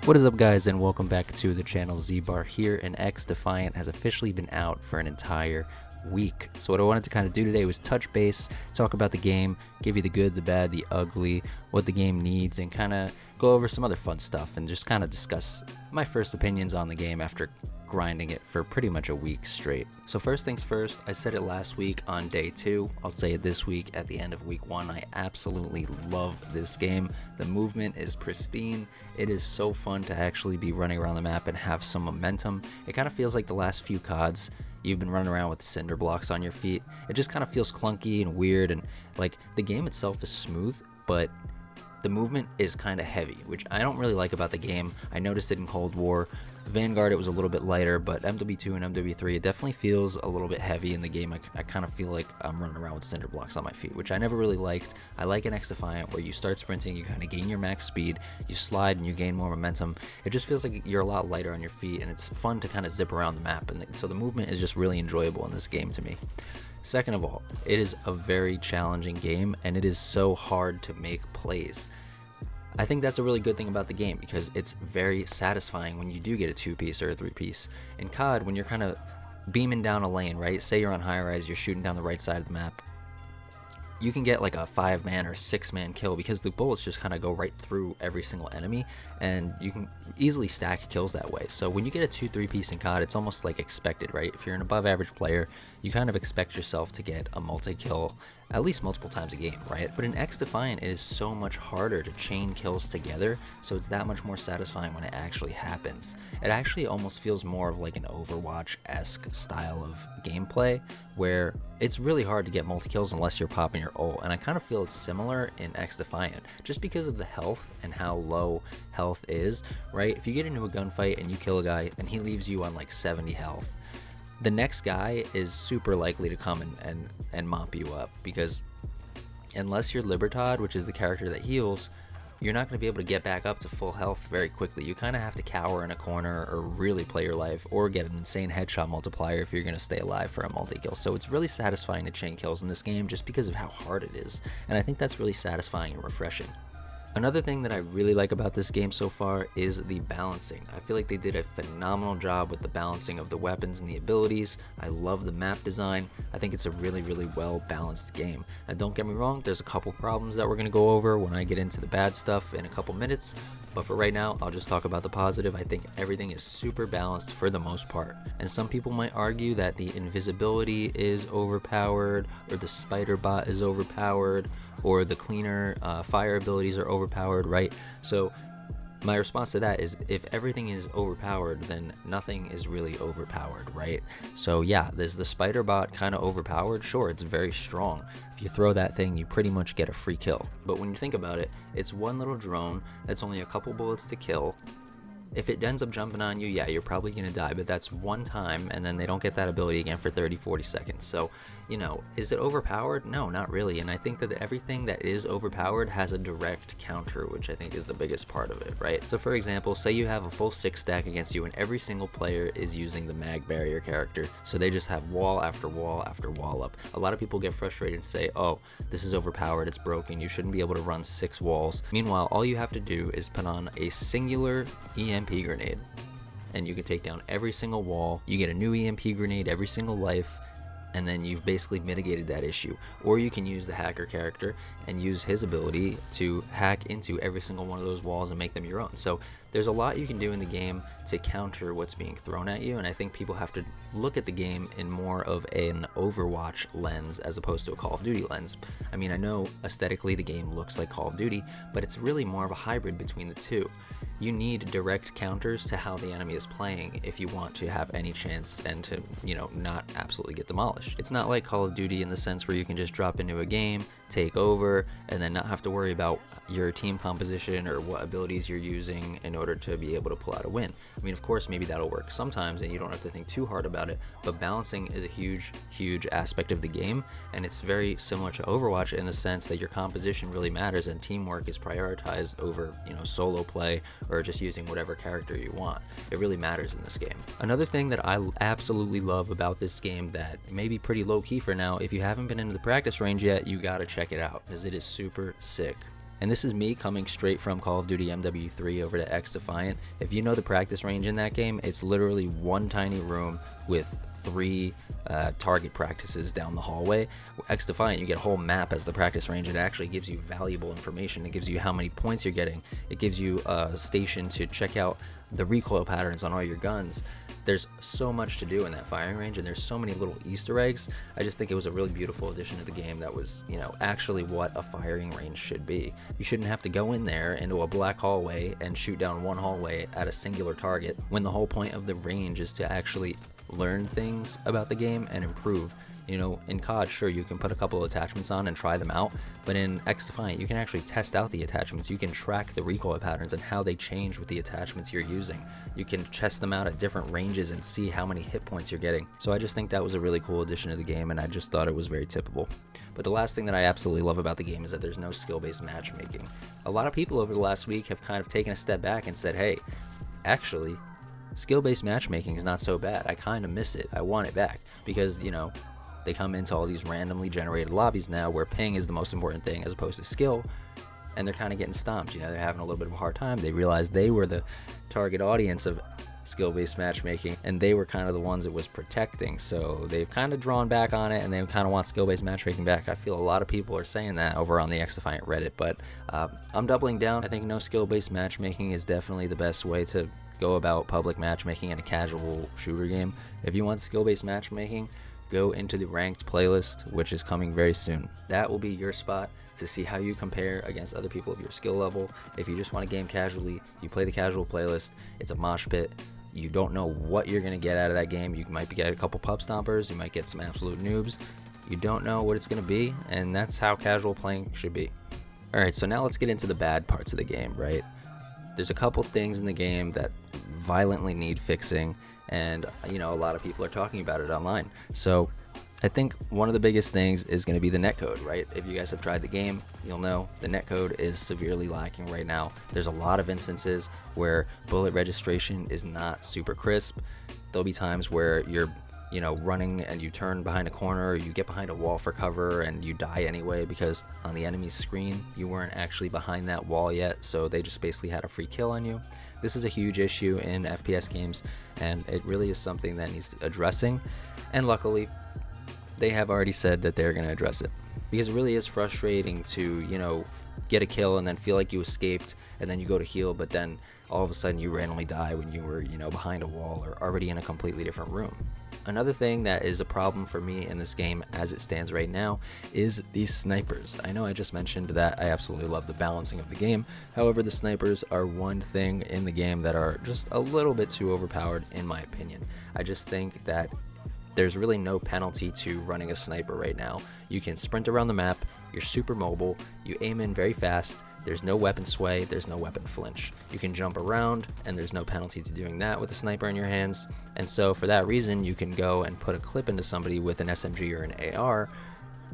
What is up, guys, and welcome back to the channel. Z-Bar here, and XDefiant has officially been out for an entire week. So what I wanted to kind of do today was touch base, talk about the game, give you the good, the bad, the ugly, what the game needs, and kind of go over some other fun stuff and just kind of discuss my first opinions on the game after grinding it for pretty much a week straight. So first things first, I said it last week on day 2, I'll say it this week at the end of week 1. I absolutely love this game. The movement is pristine. It is so fun to actually be running around the map and have some momentum. It kind of feels like the last few CODs you've been running around with cinder blocks on your feet. It just kind of feels clunky and weird, and like the game itself is smooth, but the movement is kind of heavy, which I don't really like about the game. I noticed it in Cold War. Vanguard, it was a little bit lighter, but MW2 and MW3, it definitely feels a little bit heavy in the game. I kind of feel like I'm running around with cinder blocks on my feet, which I never really liked. I like an XDefiant where you start sprinting, you kind of gain your max speed, you slide and you gain more momentum. It just feels like you're a lot lighter on your feet, and it's fun to kind of zip around the map, and so the movement is just really enjoyable in this game to me. Second of all, it is a very challenging game, and it is so hard to make plays. I think that's a really good thing about the game because it's very satisfying when you do get a 2-piece or a 3-piece. In COD, when you're kind of beaming down a lane, right? Say you're on high rise, you're shooting down the right side of the map. You can get like a 5-man or 6-man kill because the bullets just kind of go right through every single enemy, and you can easily stack kills that way. So when you get a 2-3 piece in COD, it's almost like expected, right? If you're an above average player, you kind of expect yourself to get a multi-kill at least multiple times a game, right? But in XDefiant, it is so much harder to chain kills together, so it's that much more satisfying when it actually happens. It actually almost feels more of like an Overwatch-esque style of gameplay, where it's really hard to get multi-kills unless you're popping your ult, and I kind of feel it's similar in XDefiant, just because of the health and how low health is, right? If you get into a gunfight and you kill a guy and he leaves you on like 70 health, the next guy is super likely to come and mop you up, because unless you're Libertad, which is the character that heals, you're not going to be able to get back up to full health very quickly. You kind of have to cower in a corner or really play your life, or get an insane headshot multiplier if you're going to stay alive for a multi-kill. So it's really satisfying to chain kills in this game just because of how hard it is, and I think that's really satisfying and refreshing. Another thing that I really like about this game so far is the balancing. I feel like they did a phenomenal job with the balancing of the weapons and the abilities. I love the map design. I think it's a really, really well balanced game. Now don't get me wrong, there's a couple problems that we're going to go over when I get into the bad stuff in a couple minutes, but for right now, I'll just talk about the positive. I think everything is super balanced for the most part. And some people might argue that the invisibility is overpowered, or the spider bot is overpowered, or the cleaner fire abilities are overpowered, right? So my response to that is, if everything is overpowered, then nothing is really overpowered, right? So yeah, there's the spider bot kind of overpowered. Sure, it's very strong. If you throw that thing, you pretty much get a free kill. But when you think about it, it's one little drone that's only a couple bullets to kill. If it ends up jumping on you, yeah, you're probably going to die, but that's one time, and then they don't get that ability again for 30-40 seconds. So, you know, is it overpowered? No, not really. And I think that everything that is overpowered has a direct counter, which I think is the biggest part of it, right? So for example, say you have a full 6 stack against you, and every single player is using the mag barrier character, so they just have wall after wall after wall up. A lot of people get frustrated and say, oh, this is overpowered, it's broken, you shouldn't be able to run 6 walls. Meanwhile, all you have to do is put on a singular EMP grenade, and you can take down every single wall. You get a new EMP grenade every single life, and then you've basically mitigated that issue. Or you can use the hacker character and use his ability to hack into every single one of those walls and make them your own. So there's a lot you can do in the game to counter what's being thrown at you, and I think people have to look at the game in more of an Overwatch lens as opposed to a Call of Duty lens. I mean, I know aesthetically the game looks like Call of Duty, but it's really more of a hybrid between the two. You need direct counters to how the enemy is playing if you want to have any chance and to, you know, not absolutely get demolished. It's not like Call of Duty in the sense where you can just drop into a game, take over, and then not have to worry about your team composition or what abilities you're using in order to be able to pull out a win. I mean, of course, maybe that'll work sometimes and you don't have to think too hard about it, but balancing is a huge aspect of the game, and it's very similar to Overwatch in the sense that your composition really matters and teamwork is prioritized over, you know, solo play or just using whatever character you want. It really matters in this game. Another thing that I absolutely love about this game that may be pretty low-key for now, if you haven't been into the practice range yet, you gotta check it out because it is super sick. And this is me coming straight from Call of Duty MW3 over to XDefiant. If you know the practice range in that game, it's literally one tiny room with 3 target practices down the hallway. XDefiant, you get a whole map as the practice range. It actually gives you valuable information. It gives you how many points you're getting. It gives you a station to check out the recoil patterns on all your guns. There's so much to do in that firing range, and there's so many little Easter eggs. I just think it was a really beautiful addition to the game that was, actually what a firing range should be. You shouldn't have to go in there into a black hallway and shoot down one hallway at a singular target when the whole point of the range is to actually learn things about the game and improve. In COD, sure, you can put a couple of attachments on and try them out, but in XDefiant, you can actually test out the attachments. You can track the recoil patterns and how they change with the attachments you're using. You can test them out at different ranges and see how many hit points you're getting. So I just think that was a really cool addition to the game, and I just thought it was very tippable. But the last thing that I absolutely love about the game is that there's no skill-based matchmaking. A lot of people over the last week have kind of taken a step back and said, hey, actually, skill-based matchmaking is not so bad. I kind of miss it. I want it back because, they come into all these randomly generated lobbies now where ping is the most important thing as opposed to skill, and they're kind of getting stomped. They're having a little bit of a hard time. They realize they were the target audience of skill-based matchmaking, and they were kind of the ones it was protecting. So they've kind of drawn back on it, and they kind of want skill-based matchmaking back. I feel a lot of people are saying that over on the XDefiant Reddit, but I'm doubling down. I think no skill-based matchmaking is definitely the best way to go about public matchmaking in a casual shooter game. If you want skill-based matchmaking, go into the ranked playlist, which is coming very soon. That will be your spot to see how you compare against other people of your skill level. If you just want to game casually, you play the casual playlist. It's a mosh pit. You don't know what you're going to get out of that game. You might get a couple pub stompers. You might get some absolute noobs. You don't know what it's going to be, and that's how casual playing should be. Alright, so now let's get into the bad parts of the game, right? There's a couple things in the game that violently need fixing, and a lot of people are talking about it online. So I think one of the biggest things is going to be the netcode, right? If you guys have tried the game, you'll know the netcode is severely lacking right now. There's a lot of instances where bullet registration is not super crisp. There'll be times where you're running and you turn behind a corner, or you get behind a wall for cover and you die anyway because on the enemy's screen you weren't actually behind that wall yet, so they just basically had a free kill on you. This is a huge issue in FPS games, and it really is something that needs addressing, and luckily they have already said that they're going to address it, because it really is frustrating to get a kill and then feel like you escaped, and then you go to heal, but then all of a sudden you randomly die when you were behind a wall or already in a completely different room. Another thing that is a problem for me in this game as it stands right now is these snipers. I know I just mentioned that I absolutely love the balancing of the game. However, the snipers are one thing in the game that are just a little bit too overpowered in my opinion. I just think that there's really no penalty to running a sniper right now. You can sprint around the map, you're super mobile, you aim in very fast, there's no weapon sway, there's no weapon flinch. You can jump around, and there's no penalty to doing that with a sniper in your hands. And so for that reason, you can go and put a clip into somebody with an SMG or an AR,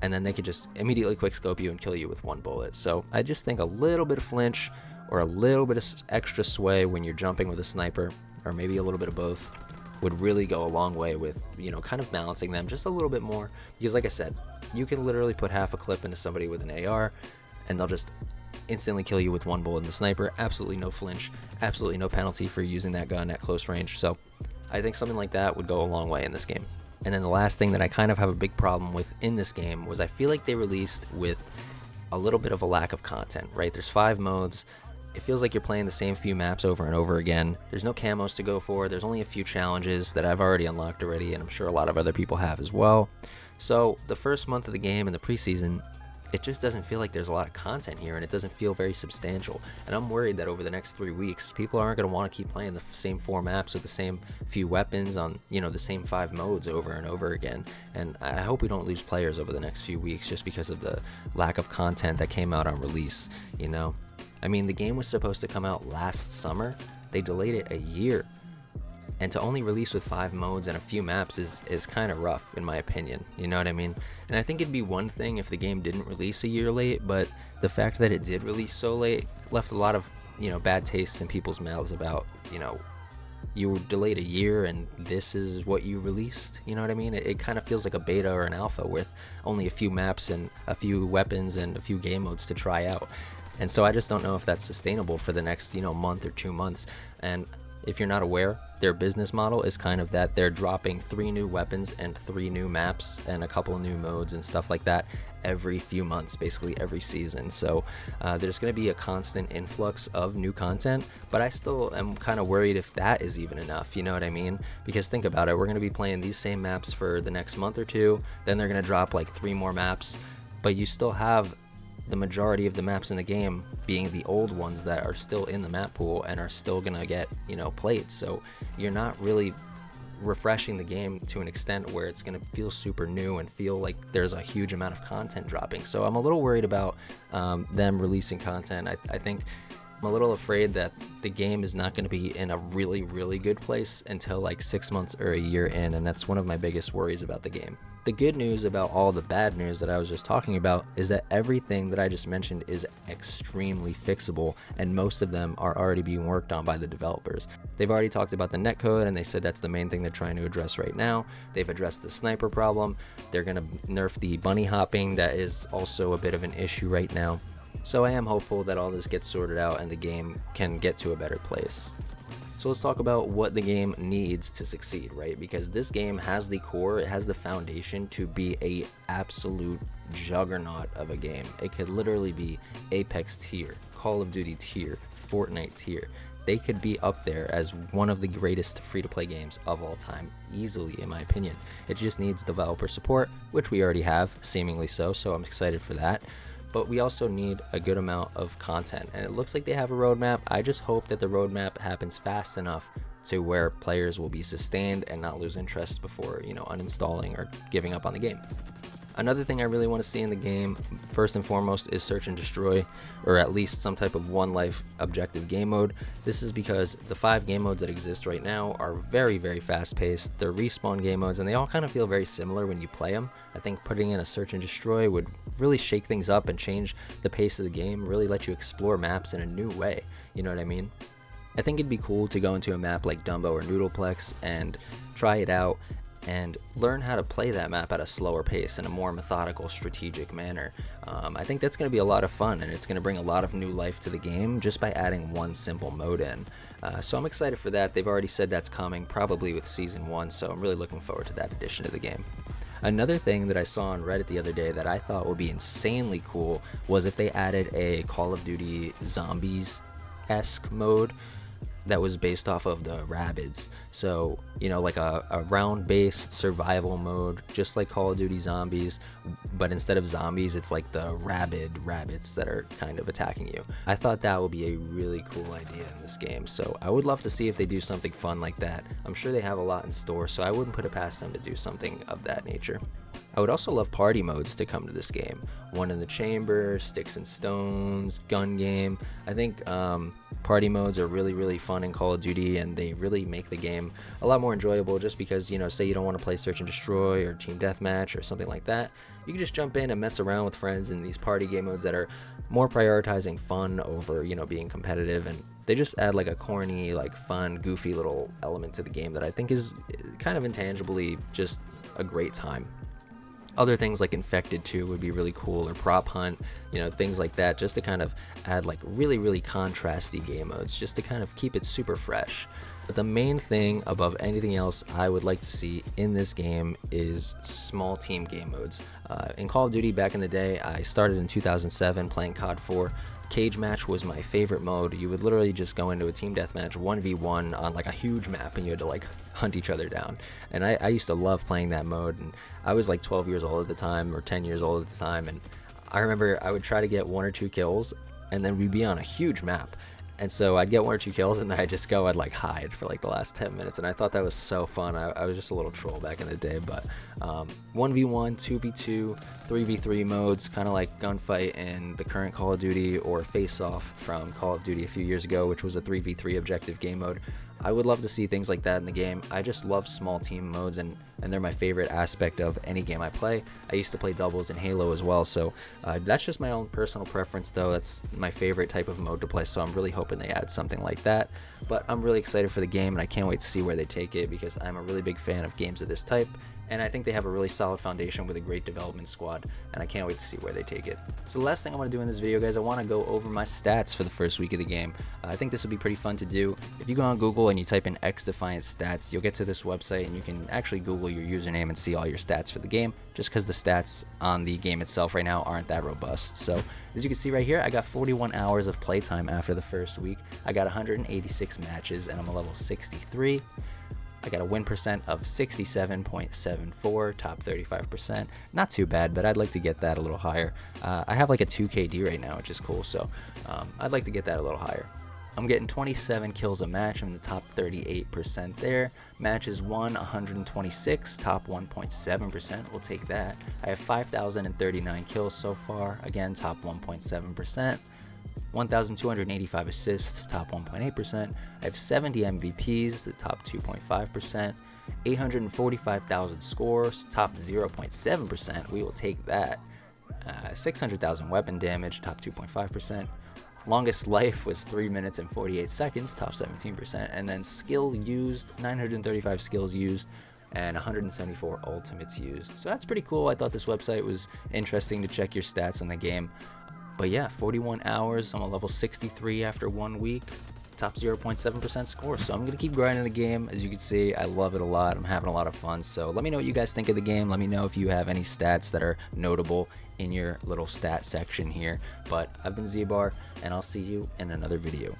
and then they could just immediately quickscope you and kill you with one bullet. So I just think a little bit of flinch or a little bit of extra sway when you're jumping with a sniper, or maybe a little bit of both, would really go a long way with, kind of balancing them just a little bit more. Because like I said, you can literally put half a clip into somebody with an AR, and they'll just instantly kill you with one bullet in the sniper. Absolutely no flinch, absolutely no penalty for using that gun at close range. So I think something like that would go a long way in this game. And then the last thing that I kind of have a big problem with in this game was I feel like they released with a little bit of a lack of content, right? There's 5 modes. It feels like you're playing the same few maps over and over again. There's no camos to go for. There's only a few challenges that I've already unlocked already, and I'm sure a lot of other people have as well. So the first month of the game in the preseason, it just doesn't feel like there's a lot of content here, and it doesn't feel very substantial. And I'm worried that over the next 3 weeks, people aren't going to want to keep playing the same 4 maps with the same few weapons on, the same 5 modes over and over again. And I hope we don't lose players over the next few weeks just because of the lack of content that came out on release, I mean, the game was supposed to come out last summer. They delayed it a year. And to only release with 5 modes and a few maps is kind of rough, in my opinion. You know what I mean? And I think it'd be one thing if the game didn't release a year late, but the fact that it did release so late left a lot of, bad tastes in people's mouths about, you were delayed a year and this is what you released. You know what I mean? It kind of feels like a beta or an alpha with only a few maps and a few weapons and a few game modes to try out. And so I just don't know if that's sustainable for the next, month or 2 months. And if you're not aware, their business model is kind of that they're dropping 3 new weapons and 3 new maps and a couple new modes and stuff like that every few months, basically every season. So there's going to be a constant influx of new content, but I still am kind of worried if that is even enough, you know what I mean? Because think about it, we're going to be playing these same maps for the next month or two, then they're going to drop like 3 more maps, but you still have the majority of the maps in the game being the old ones that are still in the map pool and are still gonna get played. So you're not really refreshing the game to an extent where it's gonna feel super new and feel like there's a huge amount of content dropping. So I'm a little worried about them releasing content. I think I'm a little afraid that the game is not going to be in a really, really good place until like 6 months or a year in, and that's one of my biggest worries about the game. The good news about all the bad news that I was just talking about is that everything that I just mentioned is extremely fixable, and most of them are already being worked on by the developers. They've already talked about the netcode, and they said that's the main thing they're trying to address right now. They've addressed the sniper problem. They're going to nerf the bunny hopping, that is also a bit of an issue right now. So I am hopeful that all this gets sorted out and the game can get to a better place. So let's talk about what the game needs to succeed, right? Because this game has the core, it has the foundation to be a absolute juggernaut of a game. It could literally be Apex tier, Call of Duty tier, Fortnite tier. They could be up there as one of the greatest free-to-play games of all time, easily in my opinion. It just needs developer support, which we already have, seemingly so I'm excited for that. But we also need a good amount of content, and it looks like they have a roadmap. I just hope that the roadmap happens fast enough to where players will be sustained and not lose interest before uninstalling or giving up on the game. Another thing I really want to see in the game, first and foremost, is search and destroy, or at least some type of one life objective game mode. This is because the 5 game modes that exist right now are very, very fast paced. They're respawn game modes, and they all kind of feel very similar when you play them. I think putting in a search and destroy would really shake things up and change the pace of the game, really let you explore maps in a new way, you know what I mean? I think it'd be cool to go into a map like Dumbo or Noodleplex and try it out and learn how to play that map at a slower pace in a more methodical, strategic manner. I think that's going to be a lot of fun, and it's going to bring a lot of new life to the game just by adding one simple mode in. So I'm excited for that. They've already said that's coming, probably with Season 1, so I'm really looking forward to that addition to the game. Another thing that I saw on Reddit the other day that I thought would be insanely cool was if they added a Call of Duty Zombies-esque mode that was based off of the Rabbids. So, like a round-based survival mode, just like Call of Duty Zombies, but instead of zombies, it's like the rabbits that are kind of attacking you. I thought that would be a really cool idea in this game, so I would love to see if they do something fun like that. I'm sure they have a lot in store, so I wouldn't put it past them to do something of that nature. I would also love party modes to come to this game. One in the chamber, sticks and stones, gun game. I think party modes are really, really fun in Call of Duty, and they really make the game a lot more enjoyable just because, say you don't want to play Search and Destroy or Team Deathmatch or something like that. You can just jump in and mess around with friends in these party game modes that are more prioritizing fun over, being competitive, and they just add like a corny, like fun, goofy little element to the game that I think is kind of intangibly just a great time. Other things like Infected 2 would be really cool, or Prop Hunt, things like that, just to kind of add like really, really contrasty game modes, just to kind of keep it super fresh. But the main thing above anything else I would like to see in this game is small team game modes. In Call of Duty back in the day, I started in 2007 playing COD 4. Cage match was my favorite mode. You would literally just go into a team deathmatch 1v1 on like a huge map, and you had to like hunt each other down. And I used to love playing that mode, and I was like 12 years old at the time, or 10 years old at the time, and I remember I would try to get 1 or 2 kills, and then we'd be on a huge map. And so I'd get 1 or 2 kills, and then I'd just go, I'd like hide for like the last 10 minutes. And I thought that was so fun. I was just a little troll back in the day. But 1v1, 2v2, 3v3 modes, kind of like Gunfight in the current Call of Duty, or Face Off from Call of Duty a few years ago, which was a 3v3 objective game mode. I would love to see things like that in the game. I just love small team modes, and they're my favorite aspect of any game I play. I used to play doubles in Halo as well, so that's just my own personal preference, though. That's my favorite type of mode to play, so I'm really hoping they add something like that. But I'm really excited for the game, and I can't wait to see where they take it, because I'm a really big fan of games of this type, and I think they have a really solid foundation with a great development squad, and I can't wait to see where they take it. So the last thing I want to do in this video, guys, I want to go over my stats for the first week of the game. I think this will be pretty fun to do. If you go on Google and you type in XDefiant stats, you'll get to this website and you can actually Google your username and see all your stats for the game, just because the stats on the game itself right now aren't that robust. So as you can see right here, I got 41 hours of playtime after the first week. I got 186 matches and I'm a level 63. I got a win percent of 67.74, top 35%. Not too bad, but I'd like to get that a little higher. I have like a 2KD right now, which is cool, so I'd like to get that a little higher. I'm getting 27 kills a match. I'm in the top 38% there. Matches won 126, top 1.7%. We'll take that. I have 5,039 kills so far. Again, top 1.7%. 1,285 assists, top 1.8%. I have 70 MVPs, the top 2.5%. 845,000 scores, top 0.7%. We will take that. 600,000 weapon damage, top 2.5%. Longest life was 3 minutes and 48 seconds, top 17%. And then skill used, 935 skills used, and 174 ultimates used. So that's pretty cool. I thought this website was interesting to check your stats in the game. But yeah, 41 hours, I'm a level 63 after 1 week, top 0.7% score. So I'm going to keep grinding the game. As you can see, I love it a lot. I'm having a lot of fun. So let me know what you guys think of the game. Let me know if you have any stats that are notable in your little stat section here. But I've been XDefiant, and I'll see you in another video.